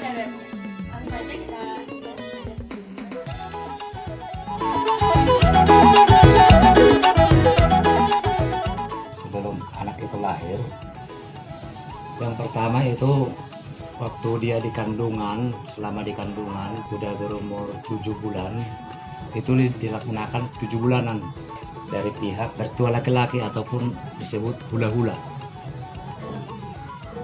ada adatnya. Langsung saja kita lihat adatnya. Sebelum anak itu lahir, yang pertama itu waktu dia di kandungan, selama di kandungan udah berumur 7 bulan, itu dilaksanakan 7 bulanan dari pihak mertua laki-laki ataupun disebut hula-hula.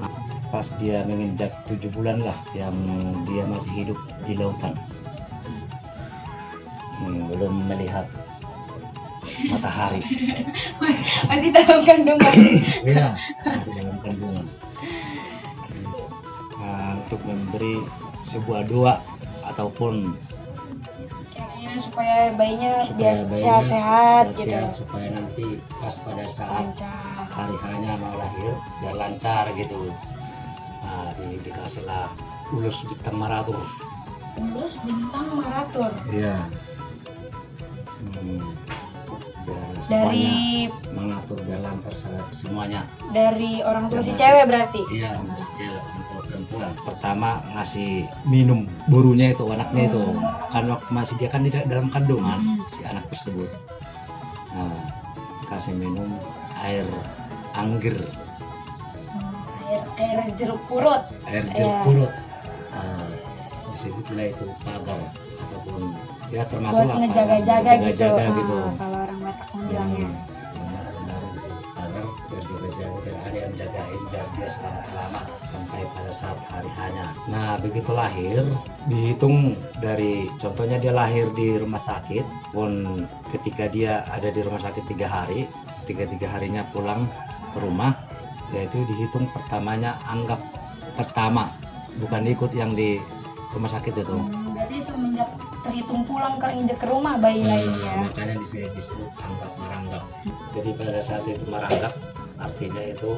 Nah, pas dia menginjak 7 bulan lah yang dia masih hidup di lautan, belum melihat matahari. Masih dalam kandungan. Iya, masih dalam kandungan. Nah, untuk memberi sebuah doa ataupun Kayaknya supaya bayinya supaya biar bayinya sehat-sehat gitu. sehat-sehat, supaya nanti pas pada saat Lancar. hari hanya mau lahir biar lancar gitu. Nah, dikasihlah ulus bintang maratur. Ulus bintang maratur. Iya. Biar Dari semuanya mengatur biar lancar semuanya. dari orang tua si Yang cewek berarti. Iya, untuk si cewek, untuk perempuan. Pertama ngasih minum burunya itu, anaknya itu. Kan waktu masih dia kan di dalam kandungan si anak tersebut. Nah, kasih minum air anggur, Air jeruk purut. air Iya. jeruk purut. Disebutlah itu pagar ataupun ya termasuk Buat lah ngejaga-jaga gitu. ngejaga gitu. Kalau orang Batak bilangnya. Benar-benar disebut pagar biar jaga-jaga, biar ada yang jagain biar dia selamat-selamat sampai pada saat hari hanya. Nah, begitu lahir dihitung dari contohnya dia lahir di rumah sakit pun ketika dia ada di rumah sakit 3 hari, tiga harinya pulang ke rumah, yaitu dihitung pertamanya anggap pertama, bukan ikut yang di rumah sakit itu. Berarti semenjak terhitung pulang injek ke rumah bayi lainnya. Makanya disebut anggap meranggap. Jadi pada saat itu meranggap artinya itu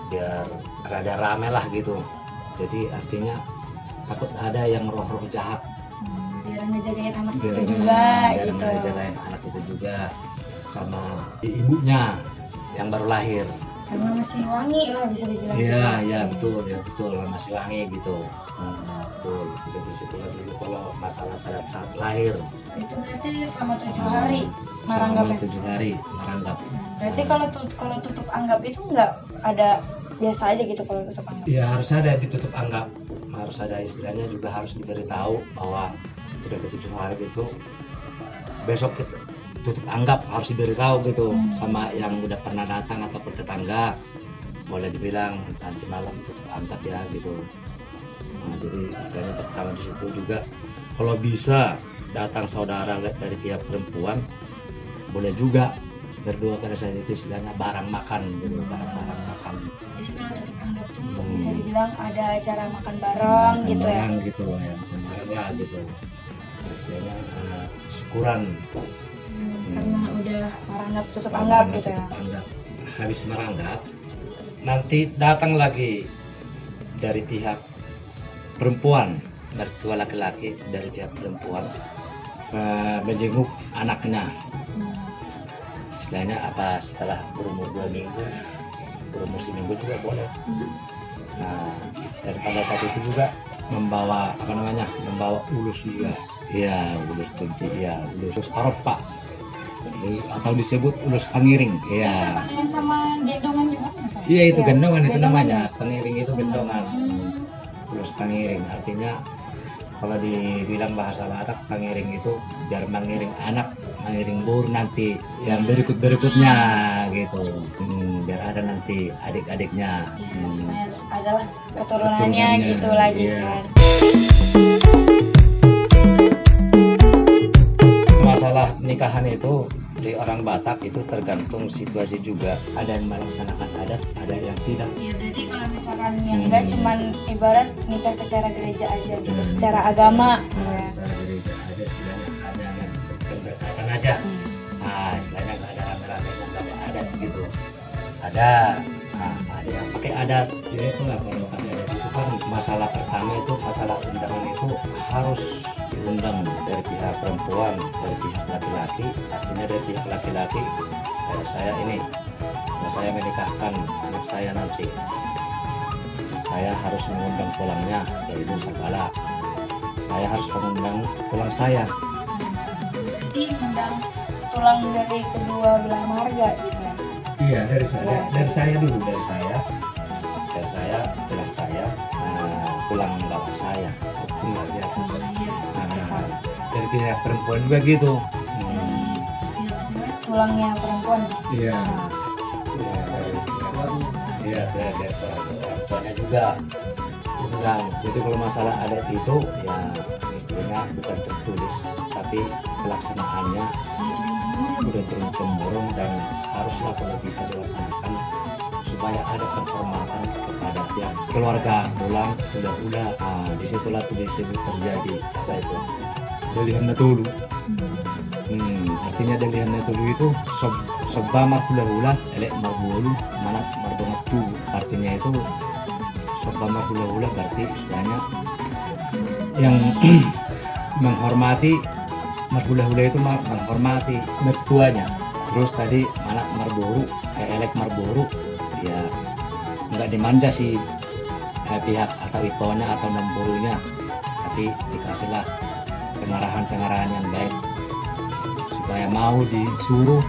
biar rada rame lah gitu. Jadi artinya takut ada yang roh-roh jahat. Biar ngejagain anak Biar itu juga biar gitu. ngejagain anak itu juga sama ibunya yang baru lahir. Karena masih wangi lah bisa dibilang. Iya, gitu. iya betul, masih wangi gitu. Betul. Jadi situlah dulu kalau masalah pada saat lahir. Itu berarti selama 7 hari maranggapnya. Selama 7 hari maranggap. Berarti kalau tutup anggap itu nggak ada, biasa aja gitu kalau tutup anggap. Ya harus ada ditutup anggap, harus ada istilahnya juga harus diberitahu bahwa udah ke 7 hari itu besok kita tutup anggap, harus diberitahu gitu sama yang udah pernah datang ataupun tetangga. Boleh dibilang nanti malam tutup anggap ya gitu. Nah, jadi istilahnya pertama di situ juga kalau bisa datang saudara dari pihak perempuan boleh juga berdua pada saat itu, istilahnya barang makan gitu, barang makan. Jadi kalau tutup anggap tuh bisa dibilang ada acara makan bareng gitu ya. Barang gitu ya, barang lah gitu. Istilahnya syukuran. Karena udah maranggap tutup anggap gitu ya. Tutup anggap. Habis meranggap, nanti datang lagi dari pihak perempuan, mertua laki-laki dari pihak perempuan menjenguk anaknya. Istilahnya apa, setelah berumur 2 minggu, berumur seminggu juga boleh. Nah, dan pada saat itu juga membawa membawa ulus. Iya, ulus kunci, ya, ulus paropa. Atau disebut ulus pangiring. Iya. Sama sama gendongan juga Mas? Iya, itu gendongan itu gendongan namanya. Pangiring itu gendongan. Ulus pangiring artinya kalau dibilang bahasa Batak, pangiring itu biar mengiring anak, mengiring bur nanti yang berikutnya gitu. Biar ada nanti adik-adiknya. Supaya adalah keturunannya gitu lagi iya. kan. Masalah nikahan itu di orang Batak itu tergantung situasi juga. Ada yang melaksanakan adat, ada yang tidak. Iya, berarti kalau misalkan yang enggak cuman ibarat nikah secara gereja aja gitu, secara agama. Ya. Secara gereja aja, istilahnya ada yang berdekatan aja. Nah, istilahnya nggak ada rame-rame, nggak ada adat gitu. Ada yang pakai adat. Ya itu lah, kalau pakai adat itu kan masalah pertama itu, masalah undangan itu harus diundang dari pihak perempuan, dari pihak laki-laki. Artinya dari pihak laki-laki, kayak saya ini, saya menikahkan anak saya nanti. saya harus mengundang tulangnya, yaitu Sakala. Saya harus mengundang tulang saya. Jadi undang tulang dari kedua belah marga gitu ya. Iya, dari saya dulu, dari saya tulang saya, tulang bapak saya, tinggal di atas. Nah, dari pihak perempuan juga gitu. Tulangnya perempuan. Iya. Iya, dari orang tuanya juga. Nah, jadi kalau masalah adat itu ya istilahnya bukan tertulis, tapi pelaksanaannya udah turun-temurun dan haruslah kalau bisa dilaksanakan supaya ada penghormatan kepada pihak keluarga tulang hula-hula. Nah, disitulah tuh disebut terjadi apa itu delihan natulu. Artinya delihan natulu itu sebamar hula-hula elek marbulu manat marbongat tu. Artinya itu sebamar hula-hula berarti istilahnya yang menghormati marhula-hula itu menghormati mertuanya. Terus tadi anak marboru elek marboru ya nggak dimanja si pihak atau itonya atau nemburunya, tapi dikasihlah pengarahan yang baik supaya mau disuruh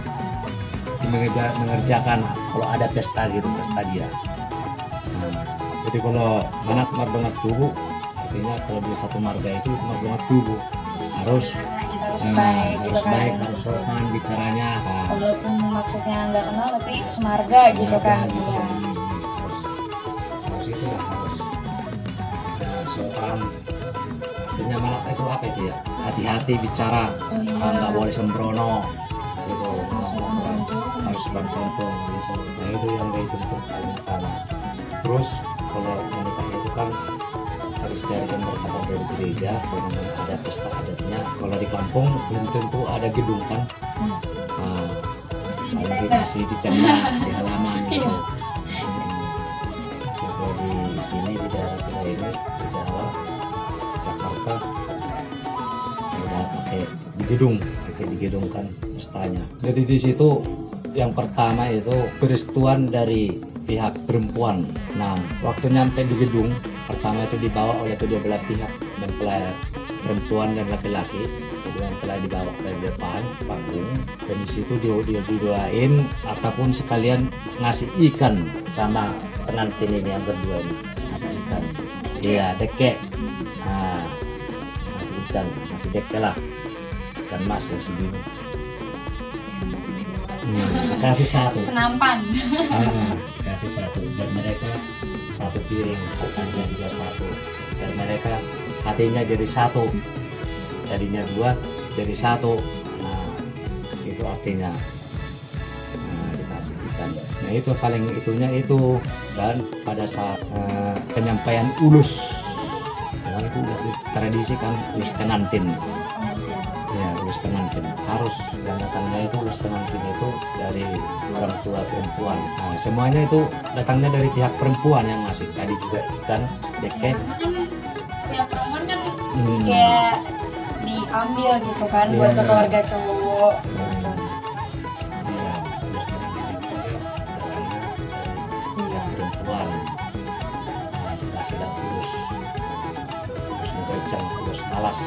mengerjakan kalau ada pesta gitu, pesta dia. Jadi kalau anak marbangat tubuh artinya kalau di satu marga itu marbangat tubuh harus baik gitu kan. Baik, harus sopan bicaranya. Walaupun maksudnya nggak kenal tapi semarga gitu kan. Harus itu ya, harus sopan. Artinya malah itu apa itu ya? Hati-hati bicara, nggak boleh sembrono gitu. Harus sopan santun gitu. Nah itu yang itu paling utama. Terus kalau menikah itu kan harus diadakan berkata dari gereja, kemudian ada pesta adatnya. Kalau di kampung belum tentu ada gedung kan, masih di tenda di halaman gitu. Kalau di sini di daerah kita ini di Jawa, Jakarta udah pakai digedungkan pestanya. Jadi di situ yang pertama itu peristuan dari pihak perempuan. Nah, waktu nyampe di gedung pertama itu dibawa oleh kedua belah pihak, mempelai perempuan dan laki-laki. Kedua mempelai dibawa ke depan panggung dan di situ dia didoain ataupun sekalian ngasih ikan sama pengantin ini yang kedua ini, ngasih ikan. Iya, deke. Nah, ngasih ikan, ngasih deke lah, ikan mas yang segini. Kasih satu. Senampan. Kasih satu dan mereka satu piring, hatinya juga satu dan mereka hatinya jadi satu, tadinya dua jadi satu. Nah itu artinya dikasih ikan. Nah itu paling itunya itu. Dan pada saat penyampaian ulus, nah, itu udah tradisi kan, ulus pengantin ya, ulus pengantin harus, dan datangnya itu ulus pengantin itu dari orang tua perempuan. Nah, semuanya itu datangnya dari pihak perempuan yang ngasih. Tadi juga ikan, deket. Pihak perempuan kan kayak diambil gitu kan buat ke keluarga cowok. Iya, ulus pengantin itu datangnya dari pihak perempuan. Nah, dikasih dah ulus ngegacang, ulus alas.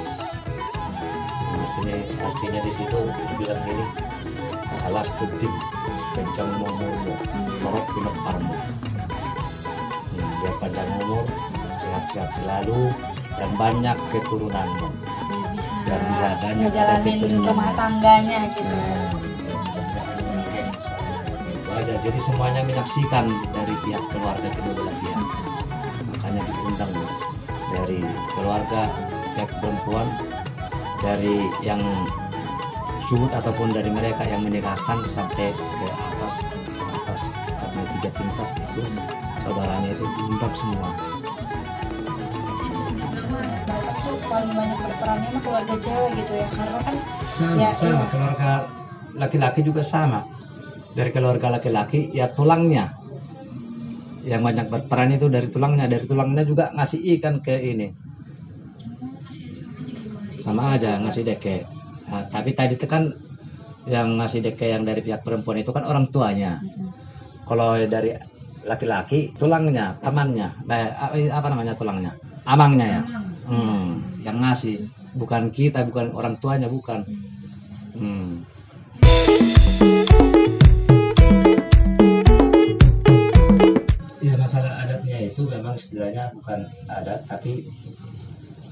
Artinya di situ bilang ini salah studim kencang momomo torok pinok parmo. Dia panjang umur, sehat-sehat selalu dan banyak keturunannya. Biar bisa banyak ngejalanin rumah tangganya gitu. Itu aja. Jadi semuanya menyaksikan dari pihak keluarga kedua belah pihak. Makanya diundang dari keluarga pihak perempuan, dari yang suhud ataupun dari mereka yang menikahkan sampai ke atas karena 3 tingkat itu saudaranya itu diundang semua. Bapak tuh paling banyak berperannya sama keluarga cewek gitu ya, karena kan sama keluarga laki-laki juga sama. Dari keluarga laki-laki ya tulangnya yang banyak berperan itu dari tulangnya juga ngasih ikan ke ini. Sama aja ngasih deke. Nah, tapi tadi itu kan yang ngasih deke yang dari pihak perempuan itu kan orang tuanya. Kalau dari laki-laki tulangnya, pamannya, apa namanya tulangnya, amangnya ya, yang ngasih, bukan kita, bukan orang tuanya, bukan. Ya masalah adatnya itu memang istilahnya bukan adat, tapi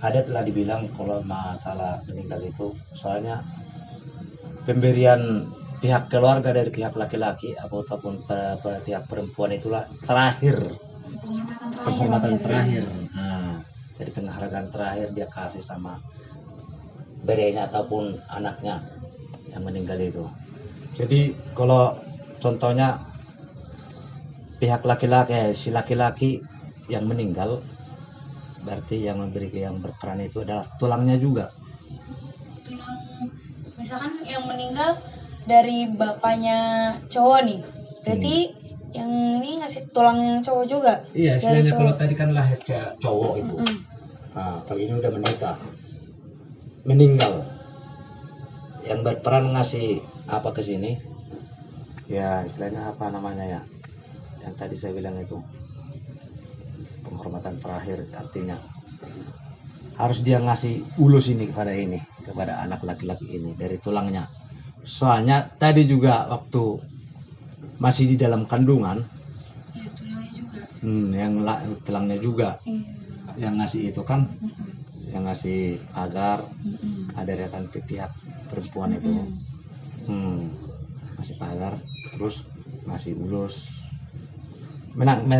adat lah dibilang kalau masalah meninggal itu, soalnya pemberian pihak keluarga dari pihak laki-laki ataupun pihak perempuan itulah terakhir, penghormatan terakhir. Nah, jadi penghargaan terakhir dia kasih sama berenya ataupun anaknya yang meninggal itu. Jadi kalau contohnya pihak laki-laki, si laki-laki yang meninggal, berarti yang berperan itu adalah tulangnya juga. Tulang, misalkan yang meninggal dari bapaknya cowok nih, berarti yang ini ngasih tulang yang cowok juga. Iya, istilahnya kalau tadi kan lahir cowok itu. Nah, kalau ini udah menikah, meninggal, yang berperan ngasih apa ke sini, ya istilahnya apa namanya ya, yang tadi saya bilang itu penghormatan terakhir, artinya harus dia ngasih ulus ini kepada anak laki-laki ini dari tulangnya. Soalnya tadi juga waktu masih di dalam kandungan, ya, tulangnya juga. yang tulangnya juga, yang ngasih itu kan, yang ngasih agar ada rekan pihak perempuan itu, ngasih agar, terus ngasih ulus.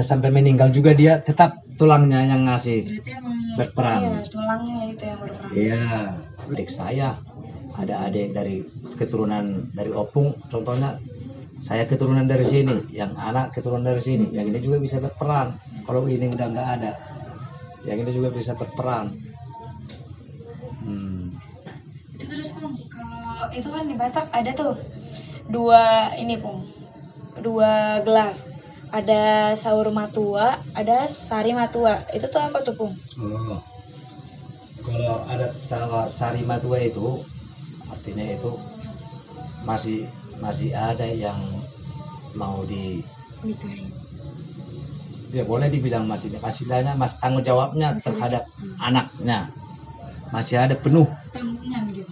Sampai meninggal juga dia tetap tulangnya yang ngasih berperan. Iya, tulangnya itu yang berperan. Iya, adik saya ada adik dari keturunan dari opung, contohnya saya keturunan dari sini, yang anak keturunan dari sini, yang ini juga bisa berperan. Kalau ini udah nggak ada, yang ini juga bisa berperan. Itu terus Pung, kalau itu kan di Batak ada tuh dua gelar. Ada sahur matua, ada sari matua. Itu tuh apa tuh, Pung? Oh, kalau adat sari matua itu artinya itu masih ada yang mau Nikahin. Ya boleh dibilang masih tanggung jawabnya terhadap anaknya masih ada penuh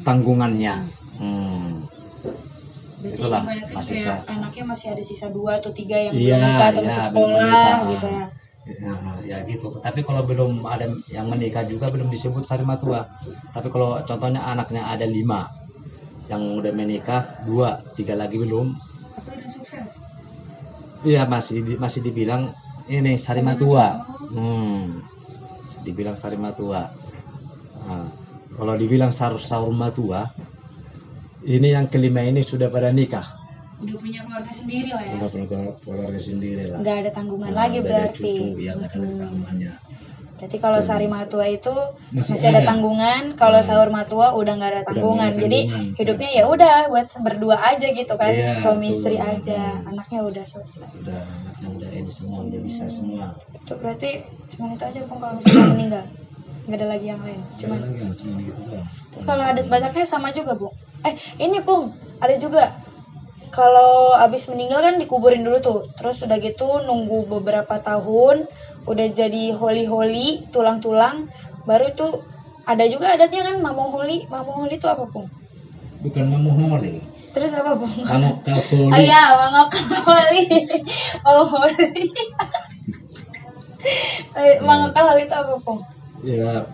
tanggungannya. Berarti Itulah ibaratnya masih kayak anaknya masih ada sisa 2 atau 3 yang Iya, belum nikah atau iya, masih belum sekolah menikah. gitu ya. Ya gitu. Tapi kalau belum ada yang menikah juga belum disebut sari matua. Tapi kalau contohnya anaknya ada 5 yang udah menikah, 2, 3 lagi belum. Apa udah sukses? Iya masih dibilang ini sari matua. Dibilang sari matua. Nah, kalau dibilang sahur matua, ini yang kelima ini sudah pada nikah. Udah punya keluarga sendiri lah ya. Udah punya keluarga sendiri lah. Nggak ada tanggungan lagi berarti. Ada cucu, ya nggak ada tanggungannya. Berarti kalau sari matua itu masih ada tanggungan, kalau sahur matua udah nggak ada tanggungan. Jadi hidupnya ya udah buat berdua aja gitu kan, Iya, suami istri betul. aja, anaknya udah selesai. Udah anaknya udah ini semua, udah bisa semua. Itu berarti cuma itu aja Pung kalau misalnya meninggal. Nggak ada lagi yang lain. Cuma gitu doang. Terus kalau adat Bataknya sama juga, Bu. Ini Pung, ada juga. Kalau abis meninggal kan dikuburin dulu tuh. Terus udah gitu nunggu beberapa tahun, udah jadi holi-holi, tulang-tulang, baru tuh ada juga adatnya kan mamong-holi. Mamong-holi itu apa, Pung? Bukan mamong-holi. Terus apa, Pung? Mangok-holi. Oh iya, mangok-holi. Mamong-holi. Mangok-holi itu apa, Pung? Ya,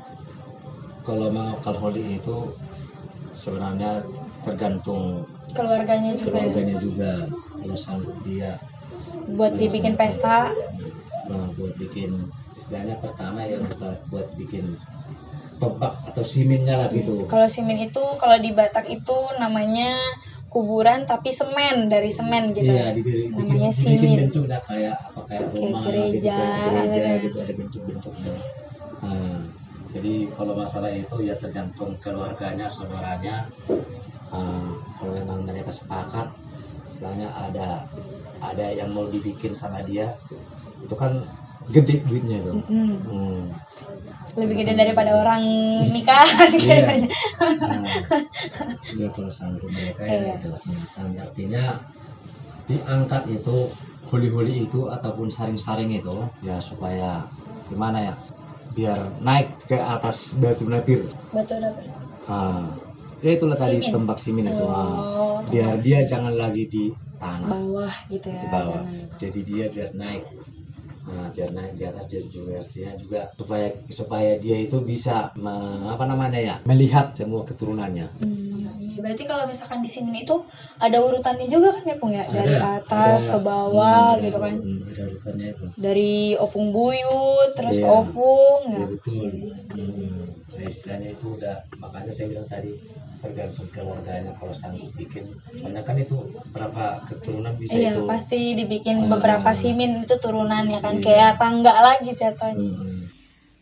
kalau mangok-holi itu sebenarnya tergantung Keluarganya juga. Kalau sanggup dia buat dibikin pesta. Buat bikin istilahnya pertama ya buat bikin tombak atau siminnya lah gitu. Kalau simin itu kalau di Batak itu namanya kuburan tapi semen, dari semen gitu. Iya, namanya dibikin simin. bentuknya kayak rumah gereja, gitu, ada bentuk-bentuknya. Nah, jadi kalau masalah itu ya tergantung keluarganya, saudaranya. Kalau memang mereka sepakat, istilahnya ada yang mau dibikin sama dia, itu kan gede duitnya itu. Lebih gede daripada orang nikahan kayaknya. Ya kalau sanggup mereka ya itu silakan. Artinya diangkat itu holi-holi itu ataupun saring-saring itu ya supaya gimana ya, biar naik ke atas batu napir. Batu dapur. Ah, ya itulah tadi Simin. tembak simin itu. Oh, Biar tembak dia simin. jangan lagi di tanah, Bawah gitu ya. di bawah. jangan di bawah. Jadi dia biar naik. Nah, biar naik di atas dia juga supaya dia itu bisa apa namanya ya, melihat semua keturunannya. Iya, berarti kalau misalkan di sini itu ada urutannya juga kan ya Pung ya? Dari atas ada, ke bawah ada, gitu kan. ada urutannya itu. Dari opung buyut terus ke Iya. opung Ya ya. betul. Nah, istilahnya itu udah, makanya saya bilang tadi tergantung keluarganya kalau sanggup bikin. Soalnya kan itu berapa keturunan bisa Iya, itu. pasti dibikin Ah, beberapa simin itu turunan ya kan. iya. Kayak tangga lagi jatuhnya.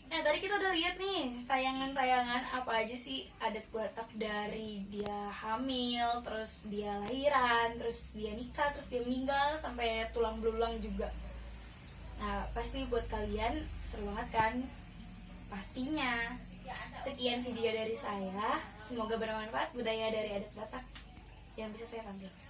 Nah tadi kita udah lihat nih tayangan-tayangan apa aja sih adat Batak, dari dia hamil, terus dia lahiran, terus dia nikah, terus dia meninggal, sampai tulang belulang juga. Nah pasti buat kalian seru banget kan? Pastinya. Sekian video dari saya, semoga bermanfaat budaya dari adat Batak yang bisa saya tampilkan.